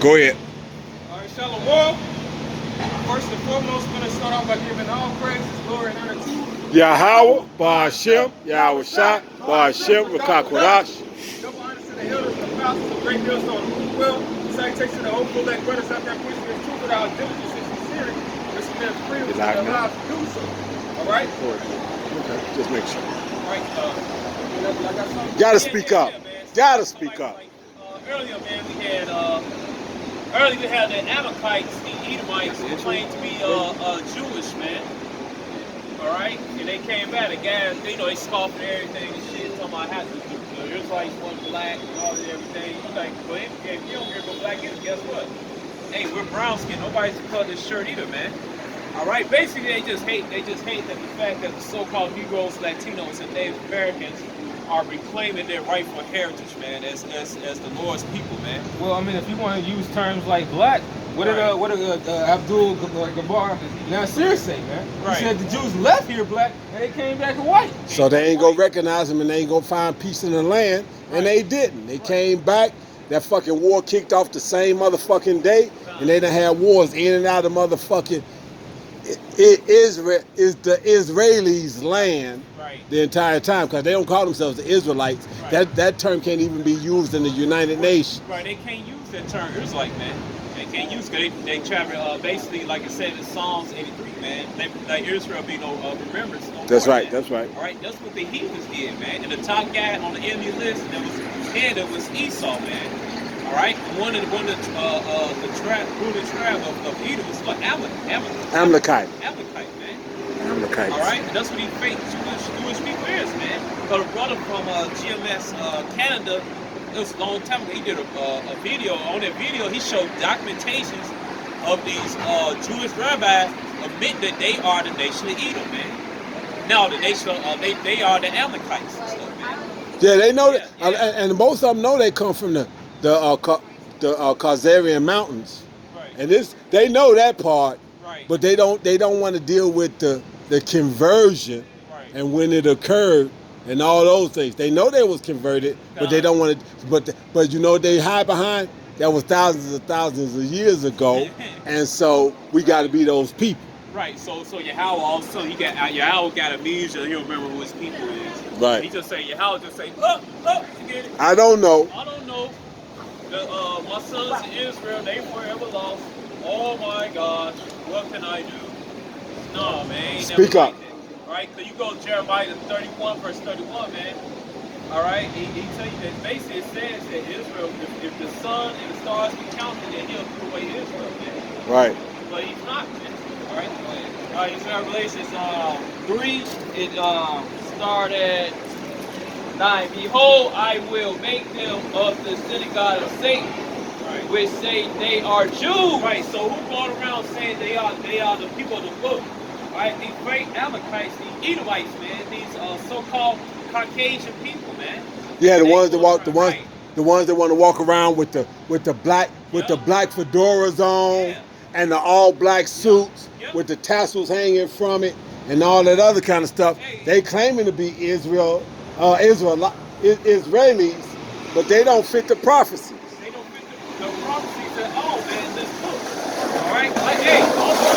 Go ahead. All right, Shalom. First and foremost, I'm going to start off by giving all praises, glory, and honor to Yahweh, Yahweh, Ba'ashem, Ba'ashem, Yahweh Yahweh Shah, Shai, Ba'ashem, Ba'ashem, Rakakwadash. Rakakwadash. Double honor to the elders and the pastors of Great Millstone of Fruitville. Salutations to the hopeful elect brothers out there pushing this truth without diligence and sincerity. Listen to the freedom You to live their now? lives to do so. All right? Okay, just make sure. All right. Like I told you. Gotta speak up. Man. Gotta So speak up. earlier, man, we had the Amalekites, the Edomites, who claimed to be Jewish, man. All right, and they came back. The guys, they scoffed at everything and shit. Talking about how the Israelites weren't black and all that everything. You like, well, if you don't care about black either, guess what? Hey, we're brown skin. Nobody's cut this shirt either, man. All right, basically they just hate that the fact that the so-called Negroes, Latinos, and Native Americans are reclaiming their rightful heritage, man, as the Lord's people, man. Well, I mean, if you want to use terms like black, what did Abdul Gabar Nasir say, man? Right. He said the Jews left here black and they came back white. So they ain't gonna recognize them and they ain't gonna find peace in the land, and they didn't. They came back. That fucking war kicked off the same motherfucking day, and they done had wars in and out of motherfucking Israel is the Israelis' land the entire time, because they don't call themselves the Israelites. That term can't even be used in the United Nations. Right, they can't use that term. Israelite, man. They can't use it. They try to basically, like I said in Psalms 83, man. Let Israel be no remembrance. No That's more, right. Man. That's right. All right, that's what the heathens did, man. And the top guy on the enemy list that was Esau, man. All right, one of the ruling tribe of Edom was like Amalekite. Amalekite, man. Amalekites. All right, and that's what he fake Jewish people is, man. But a brother from GMS Canada, it was a long time ago. He did a video. On that video, he showed documentations of these Jewish rabbis admit that they are the nation of Edom, man. Now the nation of they are the Amalekites and stuff, man. Yeah, they know that, and most of them know they come from the Khazarian Mountains, and they know that part, but they don't want to deal with the conversion and when it occurred and all those things. They know they was converted, but they don't want to. But you know they hide behind that was thousands of years ago, and so we got to be those people. Right. So Yahweh also Yahweh got amnesia. He don't remember who his people is. Right. He just say Yahweh just say forget it. I don't know. My sons in Israel, they forever lost. Oh my gosh, what can I do? No, man. Speak up. All right, so you go to Jeremiah 31, verse 31, man. All right, he tell you that basically it says that Israel, if the sun and the stars be counted, then he'll put away Israel, man. Right. But he's not, man. All right, go ahead. All right, it's Revelations 3. It start at 9. Behold, I will make them of the synagogue of Satan, which say they are Jews. Right. So who going around saying they are the people of the book? Right. These great Amalekites, these Edomites, man. These so-called Caucasian people, man. Yeah, the ones that want to walk around with the black fedoras on and the all black suits with the tassels hanging from it and all that other kind of stuff. They claiming to be Israelis, but they don't fit the prophecies. They don't fit the prophecies at all, man, in this book. All right? Like, hey, also,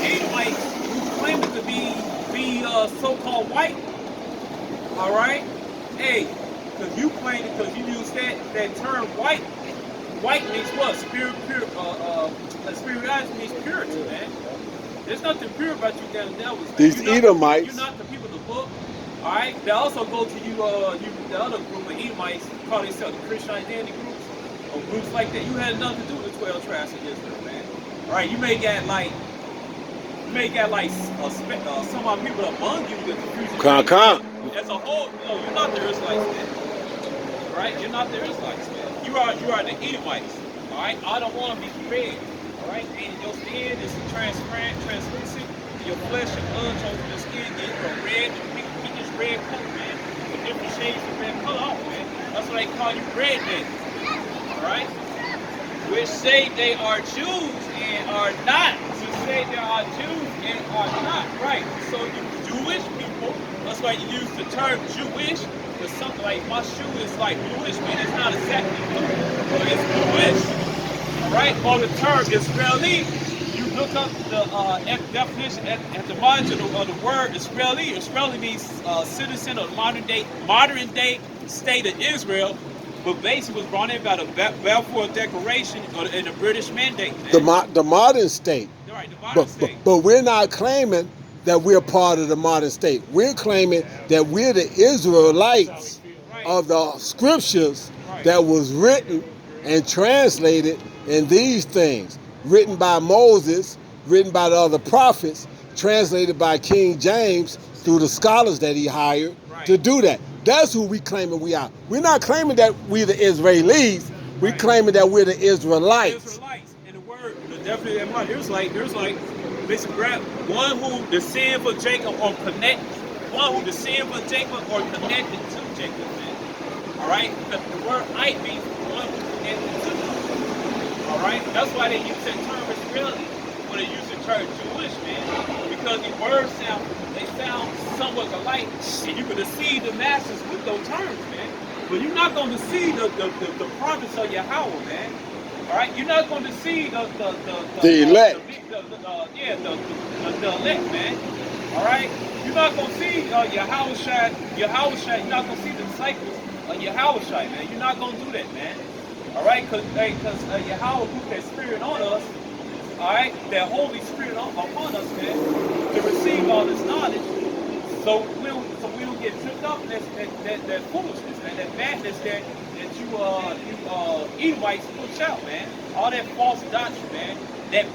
Edomites who claim to be so-called white, all right? Hey, because you claim it because you use that term white. White means what? Spirituality means purity, man. There's nothing pure about you damn devils. These Edomites. You're not the people of the book. All right. They also go to the other group of Edomites, call themselves the Christian identity groups or groups like that. You had nothing to do with the 12 tribes of Israel, man. All right. You may get like some of the people among you with confusion. As a whole, no, you're not the Israelites, man. All right. You're not the Israelites, man. You are the Edomites. All right. I don't want to be red. All right. And your skin is transparent, translucent. Your flesh and blood over the skin get red. Red color, man. With different shades of red color off, man. That's why they call you redneck. Alright? Which say they are Jews and are not. To say they are Jews and are not. Right. So you Jewish people, that's why you use the term Jewish or something like my shoe is like bluish, man. It's not exactly blue, but it's bluish. All right, or the term Israeli. You look up the definition, etymology of the word Israeli. Israeli means citizen of the modern day state of Israel, but basically was brought in by the Balfour Declaration and the British Mandate. Man. The modern state. Right, the modern state. But we're not claiming that we're part of the modern state. We're claiming that we're the Israelites of the scriptures that was written and translated in these things. Written by Moses, written by the other prophets, translated by King James through the scholars that he hired to do that. That's who we claiming we are. We're not claiming that we're the Israelis. We're claiming that we're the Israelites. Israelites. And the word, definitely, there's like, basically, one who descended from Jacob or connected, one who descended from Jacob or connected to Jacob, man. All right? Because the word "ite" means one who connected to them. All right? That's why they use that term Israeli when they use the term Jewish, man. Because the words sound somewhat alike, and you can deceive the masses with those terms, man. But you're not going to deceive the prophets of Yahweh, man. All right, you're not going to see the elect. The elect, man. All right, you're not going to see Yahushua. You're not going to see the disciples of Yahushua, man. You're not going to do that, man. All right, because Yahweh put that spirit on us. All right, that Holy Spirit upon us, man, to receive all this knowledge. So we don't get tripped up in that foolishness, man, that madness that you Edomites push out, man. All that false doctrine, man. That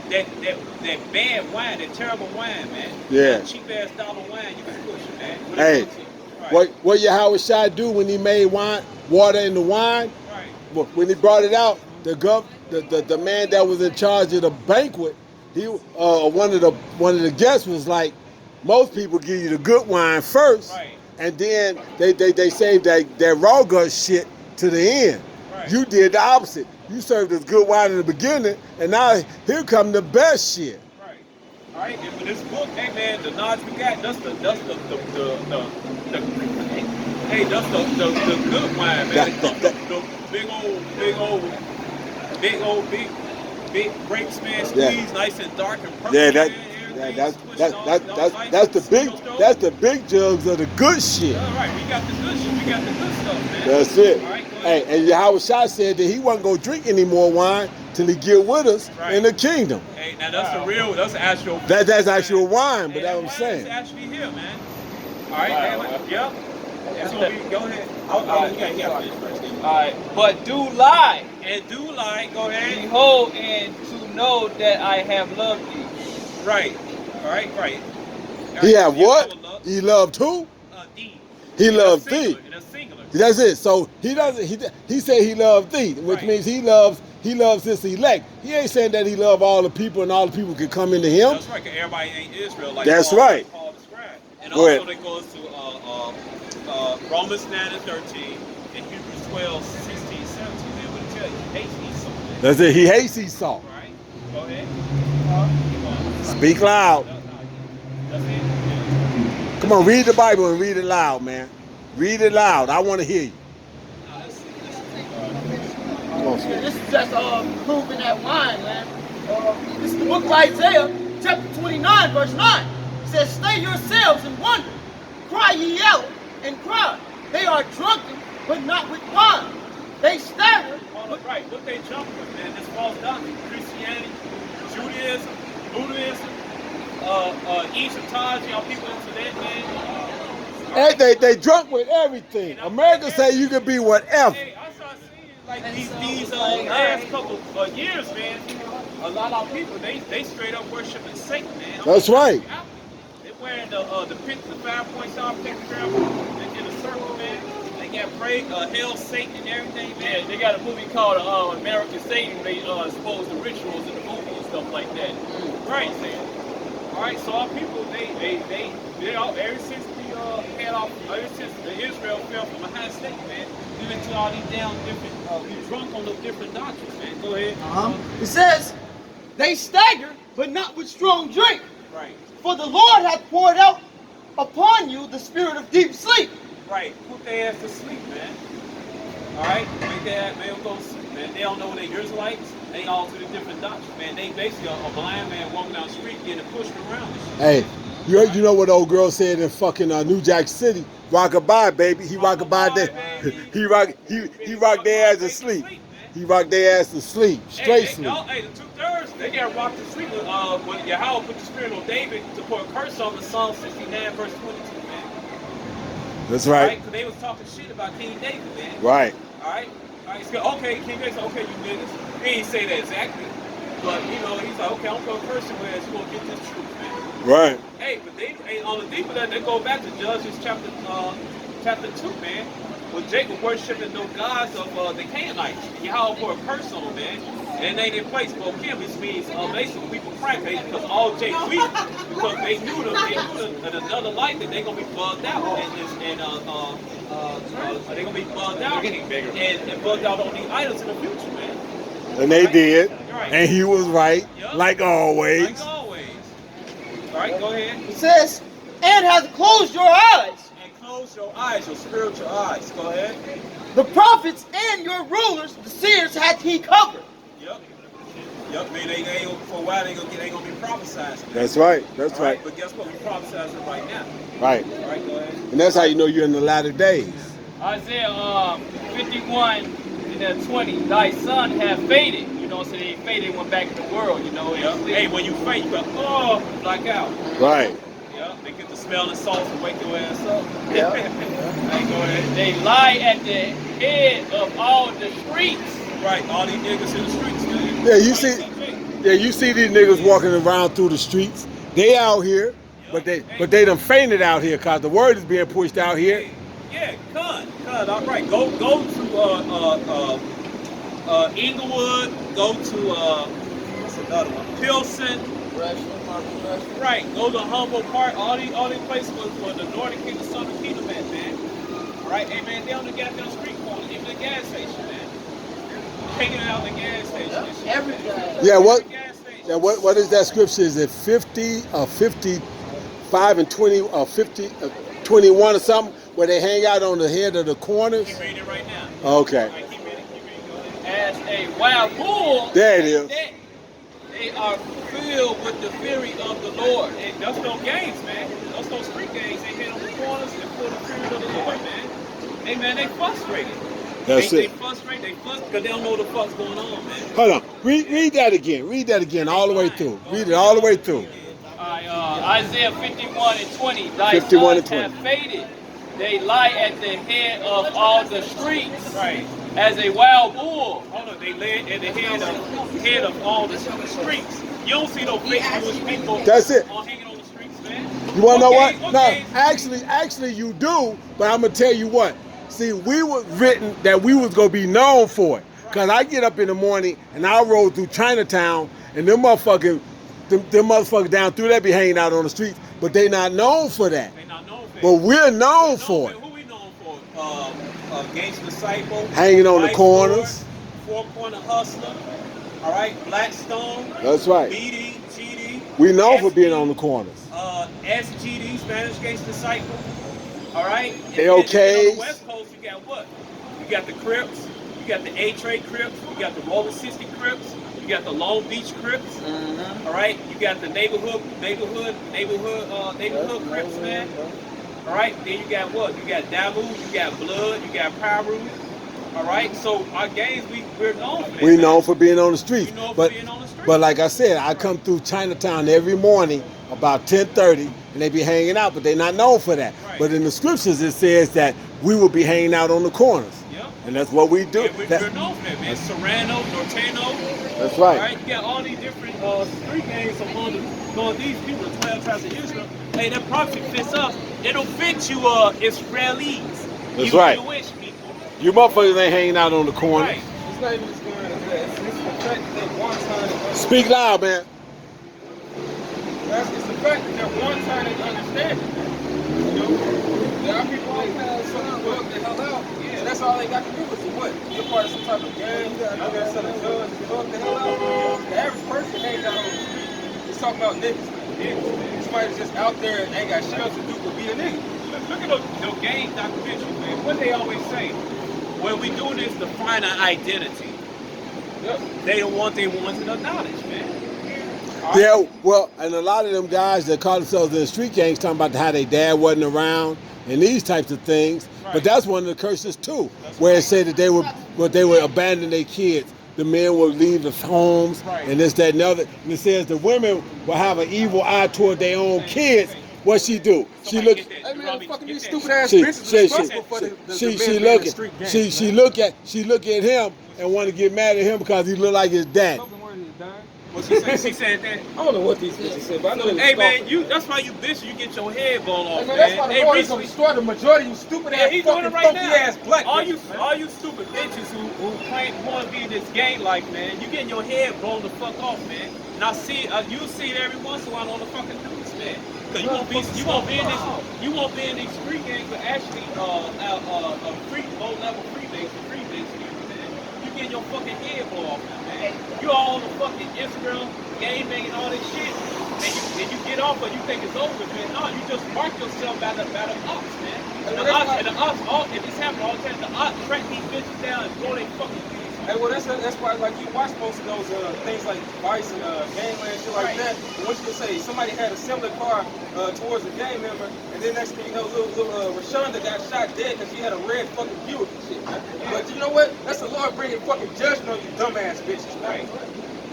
bad wine, that terrible wine, man. Yeah. That cheap ass dollar wine you can push, man. Hey, what Yahweh Shai do when he made water into wine? Right. When he brought it out, the man that was in charge of the banquet, one of the guests was like, most people give you the good wine first, and then they save that raw gut shit to the end. Right. You did the opposite. You served us good wine in the beginning, and now here come the best shit. Right. All right. And with this book, hey man, the knowledge we got, that's the good wine, man. The big grapes, man, squeezed nice and dark and purple. Yeah, that's the big jugs of the good shit. All right, we got the good shit. We got the good stuff, man. That's it. All right, hey, and Yahweh Shai said that he wasn't gonna drink any more wine till he get with us in the kingdom. Hey, now that's that's actual. That's actual wine, but that's what I'm saying. It's actually here, man. All right, yep. It's gonna be. Go ahead. All right, but do lie. And do lie. Go ahead. Behold, and to know that I have loved thee. Right. All right. Right. He had what? He loved who? Thee. He loved thee. In a singular. That's it. So he doesn't. He said he loved thee, which means he loves his elect. He ain't saying that he loved all the people and all the people could come into him. That's right. Cause everybody ain't Israel. Like that's Paul, right. Paul described. And also that goes to Romans 9 and 13 and Hebrews 12, 16, 17. They would tell you he hates Esau. That's it. He hates Esau. Right. Go ahead. Speak loud. That's it. Come on, read the Bible and read it loud, man. Read it loud. I want to hear you. This is just proving that wine, man. This is the book of Isaiah, chapter 29, verse 9. It says, stay yourselves and wonder. Cry ye out and cry. They are drunken, but not with wine. They stagger. Right, what they jump with, man, this false doctrine. Christianity, Judaism, Buddhism, Egyptology, y'all people into that, man. And they drunk with everything. America say you can be whatever. Hey, I started seeing like these last couple of years, man. A lot of people they straight up worshiping Satan, man. That's right. They wearing the 5-point star pictogram in a circle, man. They got hell, Satan, and everything, man. Yeah, they got a movie called American Satan. They expose the rituals in the movie and stuff like that. Right, man. All right, so our people, they all, ever since ever since the Israel fell from a high state, man, we went to all these down different, we drunk on those different doctrines, man. Go ahead. It says, they stagger, but not with strong drink. Right. For the Lord hath poured out upon you the spirit of deep sleep, Right, put their ass to sleep, man. All right, make their ass, man, go to sleep, man. They don't know what they Israelites. They all to the different doctrines, man. They basically a blind man walking down the street getting pushed around. Hey, you know what old girl said in fucking New Jack City? Rockabye, baby. He rockabye that. He rock their ass to sleep. He rock their ass to sleep, straight sleep. Hey, the 2/3, they got rocked to sleep when Yahweh put the spirit on David to put a curse on the Psalm 69 verse 22, man. That's right. Because they was talking shit about King David, man. Right. All right. So, okay, King David said, okay, you niggas. He ain't say that exactly, but you know, he's like, okay, I'm gonna curse your ass. You gonna get this truth, man. Right. Hey, but they on the deeper that they go back to Judges chapter 2, man. With Jacob worshiping the gods of the Canaanites. Yahweh put a curse on them, man. And they didn't place Bokim, which means basically people crackheads because all Jake weak because they knew in another light that they're gonna be bugged out they're gonna be bugged out and bugged out on the idols in the future, man. And they did. Right. And he was right, like always. Like always. All right, go ahead. It says, and has closed your eyes. Close your eyes, your spiritual eyes. Go ahead. The prophets and your rulers, the seers, had he covered. Yep, man, they ain't for a while they ain't gonna be prophesizing. That's right. That's right. But guess what? We prophesizing right now. Right. All right, go ahead. And that's how you know you're in the latter days. Isaiah 51 and 20. Thy son have faded. You know, so they faded, went back in the world. You know. Yep. Hey, when you faint, you go, black out. Right. Yep. They get the smell and salt and wake your ass up. Yeah. Hey, go ahead. They lie at the head of all the streets. Right. All these niggas in the streets, man. Yeah, you see these niggas walking around through the streets. They out here, but they done fainted out here because the word is being pushed out here. Yeah, cut. All right. Go to Inglewood. Go to what's another one? Pilsen. Right. Go to Humboldt Park. All these places where the Northern Kingdom, Southern Kingdom at, man. All right. Hey, man, they on the goddamn street corner, even the gas station, man. Hanging out in the gas station. And shit, Everything. Yeah, what? Every gas station. Yeah, what is that scripture? Is it 50 or 55 and 20 or 50, 21 or something where they hang out on the head of the corners? Keep reading it right now. Okay. All right, keep reading. Go ahead. As a wild bull. There it is. They are filled with the fury of the Lord. Hey, that's no games, man. That's no street games. They hit on the corners and pull the spirit of the Lord, man. Hey, man, they frustrated. That's They it. frustrate because they don't know what the fuck's going on, man. Hold on. Read that again. Read that again all the way through. Read it all the way through. Isaiah 51 and 20. Thy 51 and sons 20. have faded. They lie at the head of all the streets. Right. As a wild bull. Hold on, they lay at the head of all the streets. You don't see no fake Jewish people That's it. hanging on the streets, man. You want to know what? Okay. No, actually you do, but I'm going to tell you what. See, we was written that we was going to be known for it. Because I get up in the morning and I roll through Chinatown and them motherfuckers down through there be hanging out on the streets, but they not known for that. They not known for But we're known for it. Who we known for? Gangsta Disciple. Hanging on the Life corners. Lord, 4 Corner Hustler. All right, Blackstone. That's right. BD, GD. We known for being on the corners. SGD, Spanish Gangsta Disciple. All right. And AOKs. then on the West Coast, you got what? You got the Crips. You got the A-Trade Crips. You got the Roller 60 Crips. You got the Long Beach Crips. All right. You got the neighborhood Crips, man. All right. Then you got what? You got Damu. You got Blood. You got Pyru. All right. So our gangs, we're known for that. We known for being on the streets. We known for But being on the street. But like I said, I come through Chinatown every morning about 10:30, and they be hanging out, but they not known for that. Right. But in the scriptures, it says that we will be hanging out on the corners. Yep. And that's what we do. And we're known for that, man. Serrano, Norteno. That's All right. right. You got all these different street gangs among these people, the 12 tribes of Israel. Hey, that prophecy fits us. It'll fit you Israelis. That's you right. Jewish people. You motherfuckers ain't hanging out on the corner. Right. It's not even as good as that. It's the fact that they one time. Speak loud, man. It's the fact that they're one time and understand it. You know, there are people like that, some people up the hell out. Yeah, that's all they got to do is to what? Be a part of some type of gang. You got some drugs, fuck the hell out. The average person hangs out on the street. It's talking about niggas. Somebody's just out there and ain't got shit else to do but be a nigga. Look at the game documentary, man. What they always say, when we do this to find our identity, they don't want their ones to acknowledge, man. Yeah, well, and a lot of them guys that call themselves in the street gangs talking about how their dad wasn't around and these types of things. Right. But that's one of the curses too, where it said that they would abandon their kids. The men will leave the homes and this, that, and the other. And it says the women will have an evil eye toward their own kids. What she do? She look. Hey man, fucking these stupid ass She bitches responsible for the she look at him and want to get mad at him because he look like his dad. What she said? She said that. I don't know what these bitches said, but I know they was Hey man, stalking. that's why you bitch. You get your head blown off, Hey man, that's why man. the Hey, Lord is gonna recently, destroy the majority of you stupid yeah, ass he doing fucking it right funky now. ass black all bitches, you stupid bitches who claim want to be in this gang life, man. You getting your head blown the fuck off, man. And I see you see it every once in a while on the fucking news, man. Cause you won't be in these street gangs, but actually low level freebase, man. You getting your fucking head blown off, man. You all on the fucking Instagram, game banging all this shit, and you get off, but you think it's over, man. No, you just mark yourself by the ops, man. And the ops, if this happens all the time, the ops track these bitches down and blow their fucking kids. Hey, well, that's why, like, you watch most of those things like Vice and Gangland and shit like that. And what you can say, somebody had a similar car towards a gang member, and then next thing you know, little Rashonda got shot dead because she had a red fucking Buick and shit, man. But you know what? That's the Lord bringing fucking judgment on you dumbass bitches, man.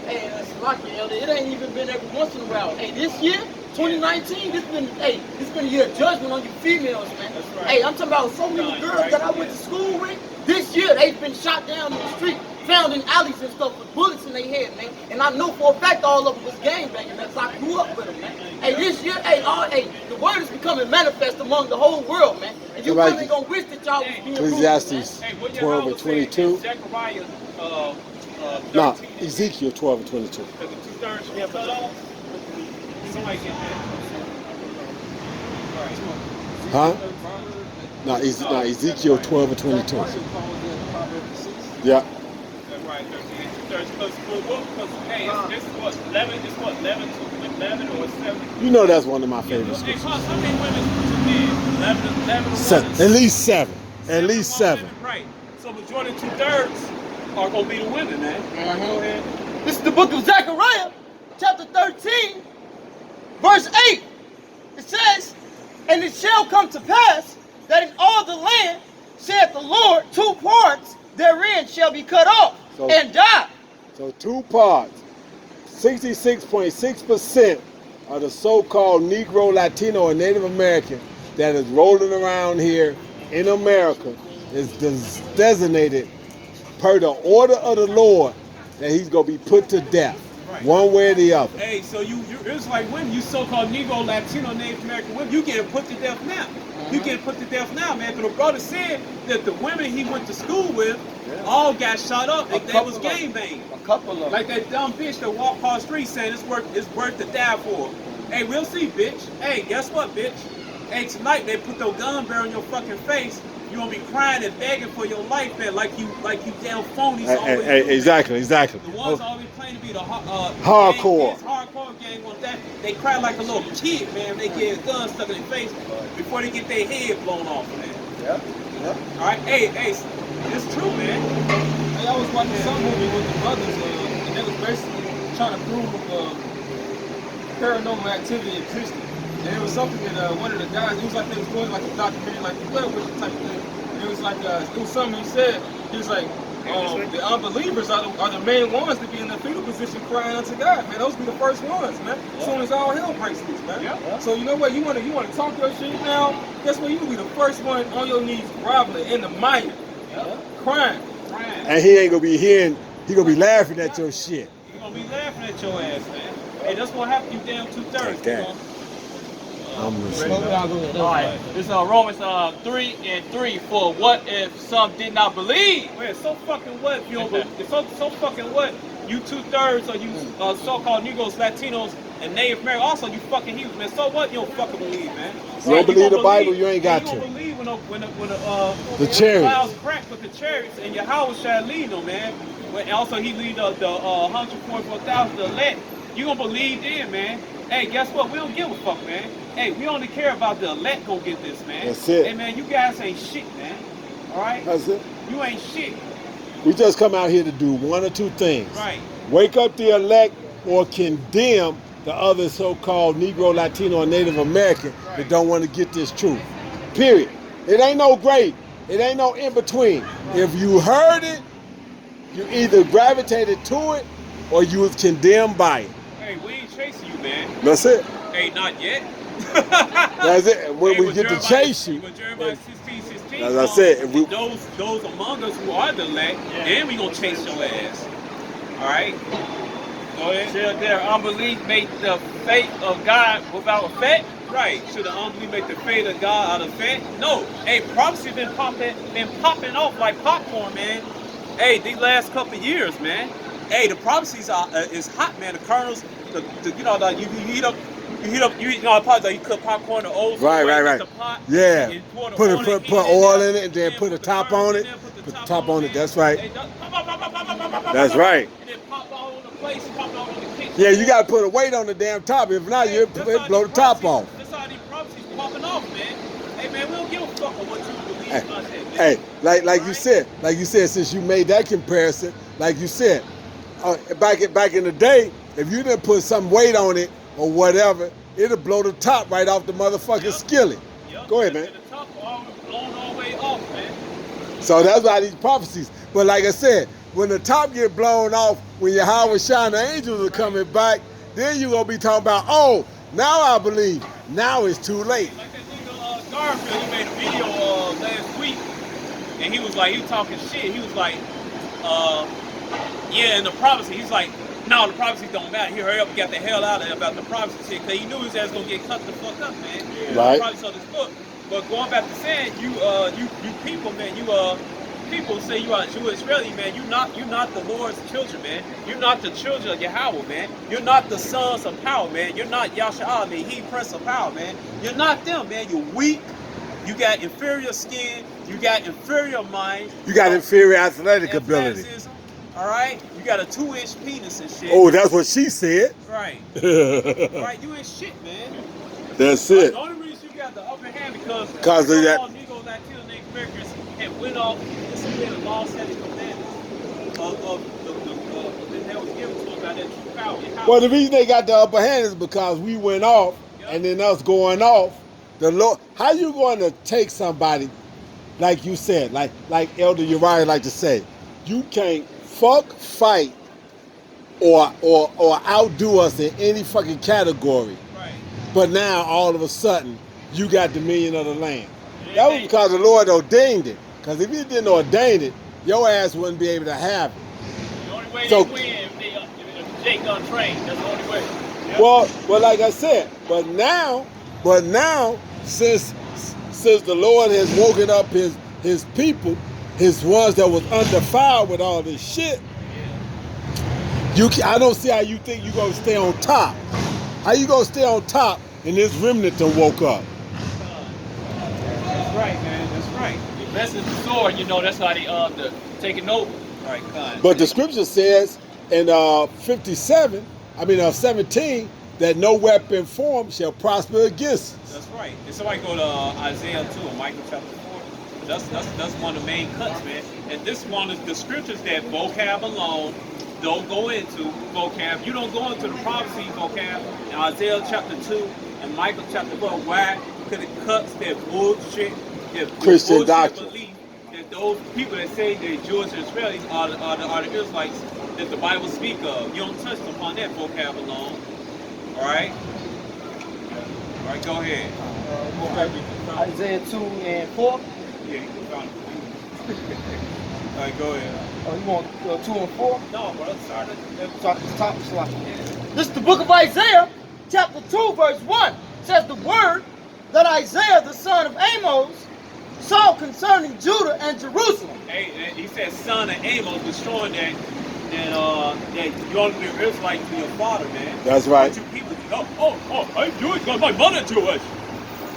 Hey, that's lucky, Elder. It ain't even been every once in a while. Hey, this year, 2019, this been a year of judgment on you females, man. That's right. Hey, I'm talking about so many girls that I went to school with. This year, they've been shot down in the street, found in alleys and stuff with bullets in their head, man. And I know for a fact all of them was gangbanging, because I grew up with them, man. Hey, this year, the word is becoming manifest among the whole world, man. And you really gonna wish that y'all was being Ecclesiastes Hey, 12 and 22. Zechariah, No, 13. Ezekiel 12 and 22. Because the 2/3 should be cut off. Somebody get that. Huh? No, Ezekiel 12 and 22. Yeah. That's right, 13 2/3. Because, hey, it's what, 11 to 11 or 7. You know that's one of my favorite Hey, scriptures. how many women to men? 11 to 1. At least seven. At least seven. Right. So majority 2/3 are going to be the women, man. Go ahead. This is the book of Zechariah, chapter 13, verse 8. It says, "And it shall come to pass that in all the land, saith the Lord, 2 parts therein shall be cut off So- and die." So 2 parts. 66.6% of the so-called Negro, Latino, and Native American that is rolling around here in America is designated per the order of the Lord that he's going to be put to death, one way or the other. Hey, so it's like women, you so-called Negro, Latino, Native American women, you getting put to death now. You getting put to death now, man. Because the brother said that the women he went to school with all got shot up if they was gangbanging. A couple of them. Like that dumb bitch that walked across the street saying it's worth to die for. Hey, we'll see, bitch. Hey, guess what, bitch? Hey, tonight they put their gun barrel in your fucking face. You gonna be crying and begging for your life, man, like you damn phonies always do, man. Exactly. The ones always claim to be the Hardcore. hardcore gang on that. They cry like a little kid, man. They get a gun stuck in their face before they get their head blown off, man. Yeah. All right, hey, it's true, man. Hey, I was watching some movie with the brothers, and they was basically trying to prove paranormal activity existed. And it was something that one of the guys, it was like they was doing like a documentary, like the Blair Witch type of thing. And it was like, it was something he said. He was like, the unbelievers are the main ones to be in the fetal position crying unto God, man. Those be the first ones, man. As soon as all hell breaks loose, man. Yeah. So you know what? You want to talk your shit now? Guess what? You will be the first one on your knees, groveling in the mire, crying. And he ain't going to be hearing, he going to be laughing at your shit. You're gonna be laughing at your ass, man. Hey, that's what happened to you damn 2/3. Like that. I'm listening. All right, this is Romans 3 and 3. For what if some did not believe? Wait, so fucking what if you don't believe? So fucking what? You 2/3 of you so-called Negroes, Latinos, and Native American. Also, you fucking Hebrews, man. So what? You don't fucking believe, man. You don't believe the Bible, you ain't got you to. You don't believe when The chariots. clouds crack with the chariots, and Yahweh shall lead them, man. And also, he lead the 144,000 elect. You gonna believe then, man. Hey, guess what? We don't give a fuck, man. Hey, we only care about the elect gonna get this, man. That's it. Hey, man, you guys ain't shit, man. All right? That's it. You ain't shit. We just come out here to do one or two things. Right. Wake up the elect or condemn the other so-called Negro, Latino, or Native American that don't want to get this truth. Period. It ain't no gray. It ain't no in-between. If you heard it, you either gravitated to it or you was condemned by it. Hey, we ain't chasing you, man. That's it. Hey, not yet. That's it. And when Hey, we with get to Jeremiah- chase you, with Jeremiah 16:16, as I said, if we- those among us who are the elect, then we gonna chase your ass. All right? Go ahead. Shall their unbelief make the faith of God without effect? Right. Should the unbelief make the faith of God out of faith? No. Hey, prophecy been popping off like popcorn, man. Hey, these last couple of years, man. Hey, the prophecies are is hot, man. The kernels, you know, like you heat up. You know, apologize. You cook popcorn the old school way, Right. get the pot, Yeah. and pour the Put oil oil there, in it and then put a the top kernels on in it. there, Put the top on it. That's right. Hey, pop, That's right. And then pop all over the place, pop all over the kitchen. Yeah, you got to put a weight on the damn top. If not, you blow the top off. That's how these prophecies popping off, man. Hey, man, we don't give a fuck on what you believe Hey, about that, man. Hey, like Right? you said, since you made that comparison, like you said, back in the day, if you didn't put some weight on it or whatever, it'll blow the top right off the motherfucking skillet. Yup, Go ahead, man. and the top all blown all the way off, man. So that's why these prophecies. But like I said, when the top get blown off, when Yahweh Shine the angels are coming back, then you gonna be talking about, oh, now I believe. Now it's too late. Like that nigga Garfield, he made a video last week, and he was talking shit. He was like, yeah, and the prophecy. He's like, no, the prophecies don't matter. He hurry up and got the hell out of there about the prophecy shit, because he knew his ass gonna get cut the fuck up, man. Right. Probably saw this book. But going back to saying, you people, man, people say you are Jewish Israeli, man. You're not the Lord's children, man. You're not the children of Yahweh, man. You're not the sons of power, man. You're not Yahshua, man. He prince of power, man. You're not them, man. You're weak. You got inferior skin. You got inferior mind. You got inferior athletic ability. Athleticism, all right? You got a 2-inch penis and shit. Oh, that's what she said. Right. Right, you ain't shit, man. That's The it. only reason you got the upper hand because 'Cause of that- all Negro, Latino, Native Americans had went off and submitted the law setting commandments of that was given to them by that true power. Well, the reason they got the upper hand is because we went off, and then us going off, the Lord. How you going to take somebody, like you said, like Elder Uriah like to say, you can't fight, or outdo us in any fucking category. Right. But now all of a sudden, you got dominion of the land. That was because the Lord ordained it. Because if He didn't ordain it, your ass wouldn't be able to have it. The only way So- they win if Jake gun train. That's the only way. Yep. Well, like I said, but now, since the Lord has woken up his people, his ones that was undefiled with all this shit, I don't see how you think you gonna stay on top. How you gonna stay on top and this remnant done woke up? That's right, man. That's right. That's the sword, you know, that's how they taking over. Right, con. But the scripture says in 17, that no weapon formed shall prosper against us. That's right. And somebody go to Isaiah 2 and Micah chapter 4. That's one of the main cuts, man. And this one is the scriptures that vocab alone don't go into vocab. You don't go into the prophecy vocab in Isaiah chapter 2 and Micah chapter 4. Why? Because it cuts that bullshit, that Christian bullshit doctrine. belief that those people that say they're Jewish and Israelis are the Israelites that the Bible speak of. You don't touch upon that vocab alone. All right? All right, go ahead. Isaiah 2 and 4. Yeah, you found it. All right, go ahead. Oh, you want 2 and 4? No, bro, start at Start at the top slot. This is the book of Isaiah, chapter 2, verse 1. It says the word that Isaiah, the son of Amos, saw concerning Judah and Jerusalem. Hey, he said son of Amos, was showing that you only be Israelite to your father, man. That's right. But you people, I'm Jewish because my mother Jewish.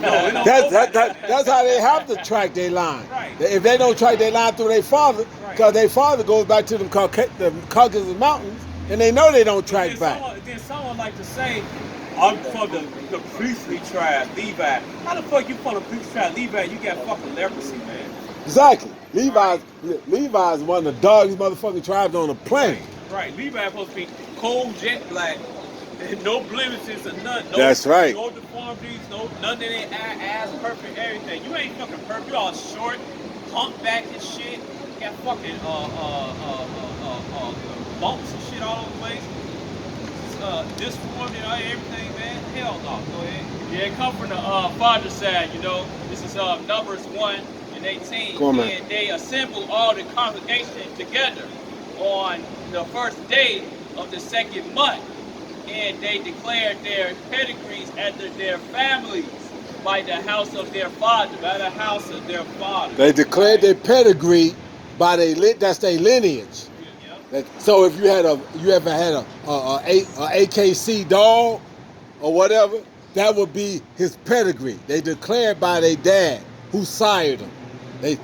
No, it don't go like that. That's how they have to track their line. Right. If they don't track their line through their father, Right. because their father goes back to the Caucasus Mountains, and they know they don't track back. Then someone like to say, I'm from the priestly tribe, Levi. How the fuck you from the priestly tribe, Levi? You got fucking leprosy, man. Exactly. Levi's one of the doggiest motherfucking tribes on the planet. Right. Levi supposed to be cold, jet black, and no blemishes or nothing. No, That's right. No deformities, nothing in their ass perfect, everything. You ain't fucking perfect. You all short, humpback and shit. You got fucking bumps and shit all over the place. Disformed and everything, man. Hell no. Go ahead. Yeah, it come from the father's side, you know. This is Numbers 1 and 18. Come on, man. And they assembled all the congregation together on the first day of the second month. And they declared their pedigrees after their families by the house of their father. By the house of their father. They declared their pedigree by that's their lineage. So if you ever had a AKC dog or whatever, that would be his pedigree. They declared by their dad who sired them. They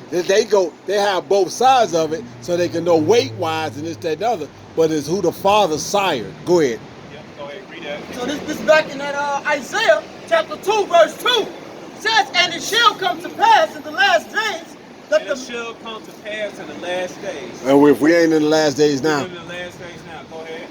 have both sides of it so they can know weight wise and this, that, and the other, but it's who the father sired. Go ahead. Yep, go ahead, read that. So this back in that Isaiah chapter 2 verse 2 says, and it shall come to pass in the last days that And it shall come to pass in the last days. And if we ain't in the last days now. In the last days now. Go ahead.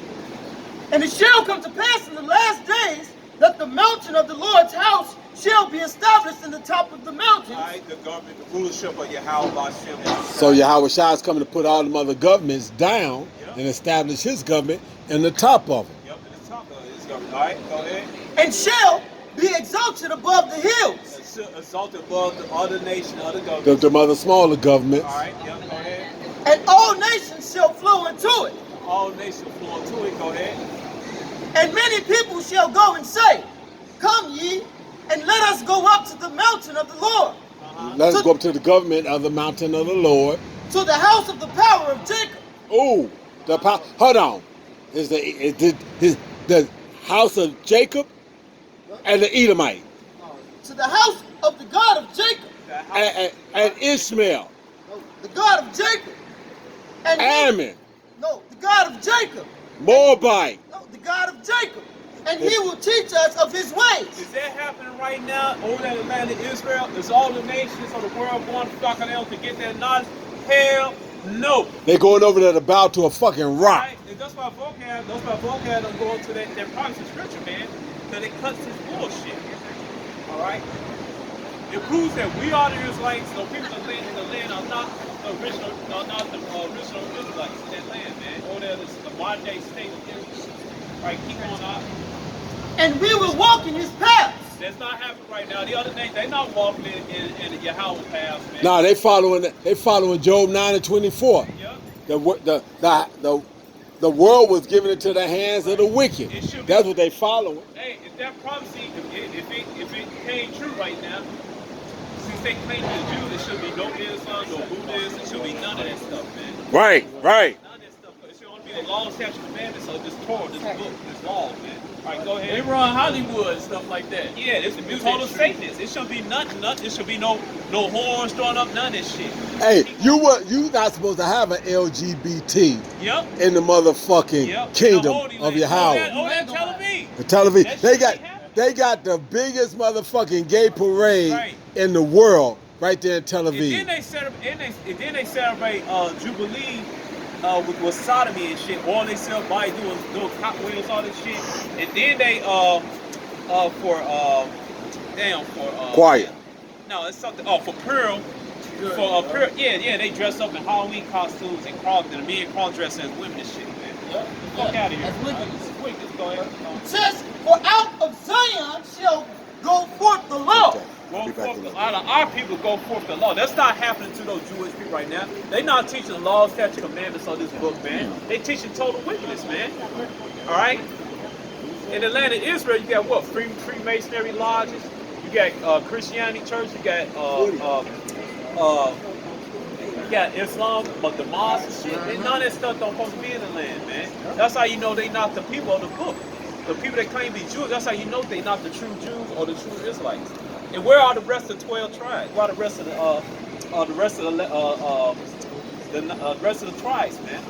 And it shall come to pass in the last days that the mountain of the Lord's house shall be established in the top of the mountains. All right, the government, the rulership of Yahweh Hashem. So Yahweh Shah is coming to put all them other governments down and establish his government in the top of them. Yep, in the top of his government. All right, go ahead. And shall be exalted above the hills. Exalted above the other nation, other governments. The other smaller governments. All right, yep, go ahead. And all nations shall flow into it. All nations flow into it. Go ahead. And many people shall go and say, come ye, and let us go up to the mountain of the Lord. Let us go up to the government of the mountain of the Lord. To the house of the power of Jacob. Oh, hold on. Is the house of Jacob and the Edomite? To the house of the God of Jacob. And Ishmael. No, the God of Jacob. And Ammon. No, the God of Jacob. Moabite. No, the God of Jacob. And he will teach us of his ways. Is that happening right now over in the land of Israel? Is all the nations of the world going flocking out to get that knowledge? Hell no. They going over there to bow to a fucking rock. Right? And that's why vocab don't go into that promise of scripture, man. Because it cuts this bullshit. All right? It proves that we are the Israelites. The people that live in the land are not the original Israelites in that land, man. Over there, this is the modern day state of Israel. All right, keep on up. And we will walk in his paths. That's not happening right now. The other thing, they're not walking in the Yahweh paths, man. No, they following Job 9 and 24. Yep. The world was given into the hands of the wicked. That's what they following. Hey, if that prophecy, if it came true right now, since they claim the Jews, there should be no Islam, no Buddhism, there should be none of that stuff, man. Right. None of that stuff. It should only be the law, statute, commandments of this Torah, this book, this law, man. All right, go They ahead. run Hollywood and stuff like that. Yeah, it's the total Satanist. It should be nothing. It should be no horns throwing up, none of this shit. Hey, you not supposed to have an LGBT Yep. in the motherfucking Yep. kingdom Holy of land. Yahweh. Oh, that Tel Aviv. The television. That They shit got ain't happening. they got the biggest motherfucking gay parade Right. in the world right there in Tel And Aviv. then they celebrate Jubilee with sodomy and shit. All they sell by doing cocktails, all this shit. And then they Quiet. No, it's something. Oh, for Pearl. For Pearl, yeah, they dress up in Halloween costumes and crawl. The men crawl dressed as women and shit, man. Yep. Fuck out of here. That's wickedness. Wickedness. Go ahead. It says, for out of Zion shall go forth the law. Go forth, a lot of our people go forth the law. That's not happening to those Jewish people right now. They not teaching laws, statutes, commandments on this book, man. They teaching total wickedness, man. All right. In the land of Israel, you got what? Freemasonry lodges. You got Christianity church. You got Islam, but the mosques and shit. And none of that stuff don't supposed to be in the land, man. That's how you know they not the people of the book. The people that claim to be Jews. That's how you know they not the true Jews or the true Israelites. And where are the rest of the 12 tribes? Where are the rest of the rest of the tribes, man?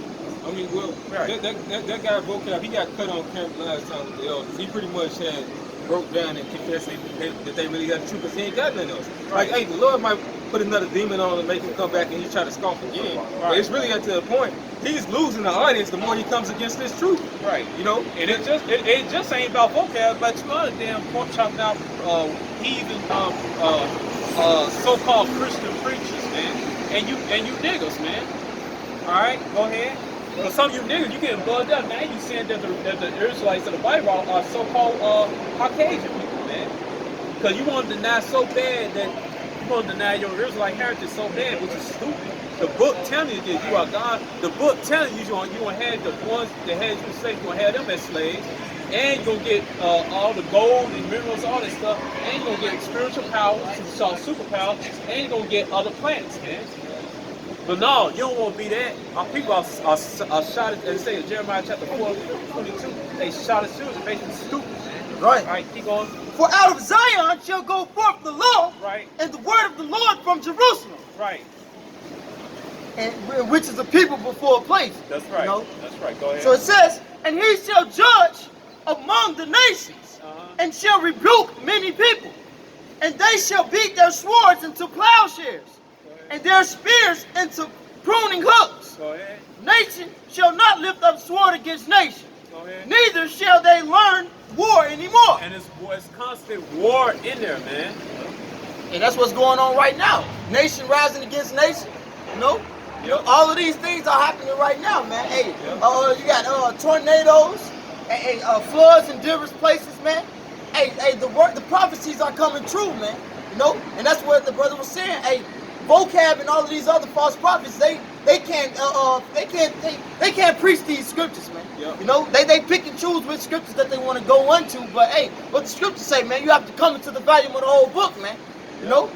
I mean, well, Right. that guy vocab, he got cut on camera last time with the elders. He pretty much had broke down and confessed that they really got the truth, because he ain't got nothing else. Like, hey, the Lord might put another demon on and make him come back and he try to scoff again. But it's really at the point, he's losing the audience the more he comes against this truth. Right. You know? And it just ain't about vocab, but you other damn pork chopping out heathen so-called Christian preachers, man. And you niggas, man. Alright, go ahead. But some of you niggas, you getting bugged up. Now you saying that the Israelites of the Bible are so-called Caucasian people, man. Because you want to deny so bad that you want to deny your Israelite heritage so bad, which is stupid. The book telling you that you are God. The book telling you you're going to have the ones that had you slaves, you're going to have them as slaves. And you're going to get all the gold and minerals, all that stuff. And you're going to get spiritual power, superpower. And you're going to get other planets, man. But no, you don't want to be that. Our people are shot at, as say in Jeremiah chapter 4:22, they shot at children, making stupid, man. Right. All right, keep going. For out of Zion shall go forth the law, Right. and the word of the Lord from Jerusalem, Right. and which is a people before a place. That's right. You know? That's right. Go ahead. So it says, and he shall judge among the nations, and shall rebuke many people, and they shall beat their swords into plowshares, and their spears into pruning hooks. Go ahead. Nation shall not lift up sword against nation, Go ahead. neither shall they learn war anymore. And it's constant war in there, man. And that's what's going on right now. Nation rising against nation. You know? All of these things are happening right now, man. Hey, you got tornadoes, and floods in different places, man. Hey, the prophecies are coming true, man. You know? And that's what the brother was saying. Hey, vocab and all of these other false prophets, they can't preach these scriptures, man. Yep. You know, they pick and choose which scriptures that they want to go into, but hey, what the scriptures say, man, you have to come into the volume of the whole book, man. You know?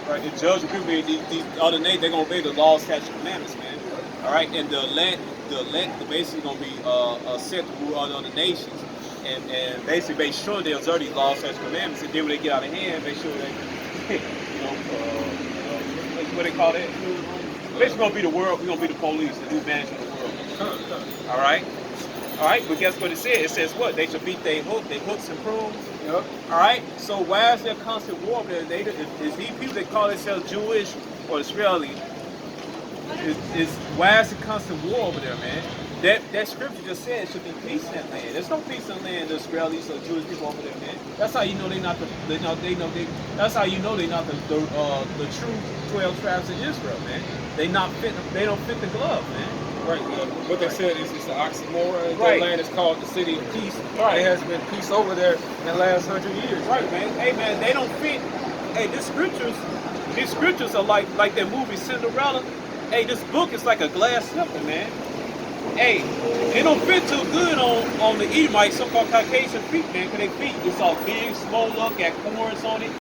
Right, the judge people, these other nations, they're gonna obey the laws, statutes, and commandments, man. All right, and the elect basically gonna be set to rule other nations, and basically make sure they observe these laws, statutes, and commandments, and then when they get out of hand, make sure they, what they call it? Basically gonna be the world. We're gonna be the police, the new management of the world. All right. All right, but guess what it says? It says what? They should beat their hooks and prunes. Yep. All right. So why is there constant war there? Is these people that call themselves Jewish or Israeli? Why is the constant war over there, man? That scripture just said it should be peace in that land. There's no peace in the land. The Israelis or Jewish people over there, man. That's how you know That's how you know they're not the true 12 tribes of Israel, man. They don't fit the glove, man. Right. What they said is it's an oxymoron. Right. That land is called the city of peace. Right. There has been peace over there in the last 100 years. Right, man. Hey, man, they don't fit. Hey, these scriptures are like that movie Cinderella. Hey, this book is like a glass slipper, man. Hey, they don't fit too good on the Edomites, so-called Caucasian feet, man, because their feet is all big, small look, got corns on it.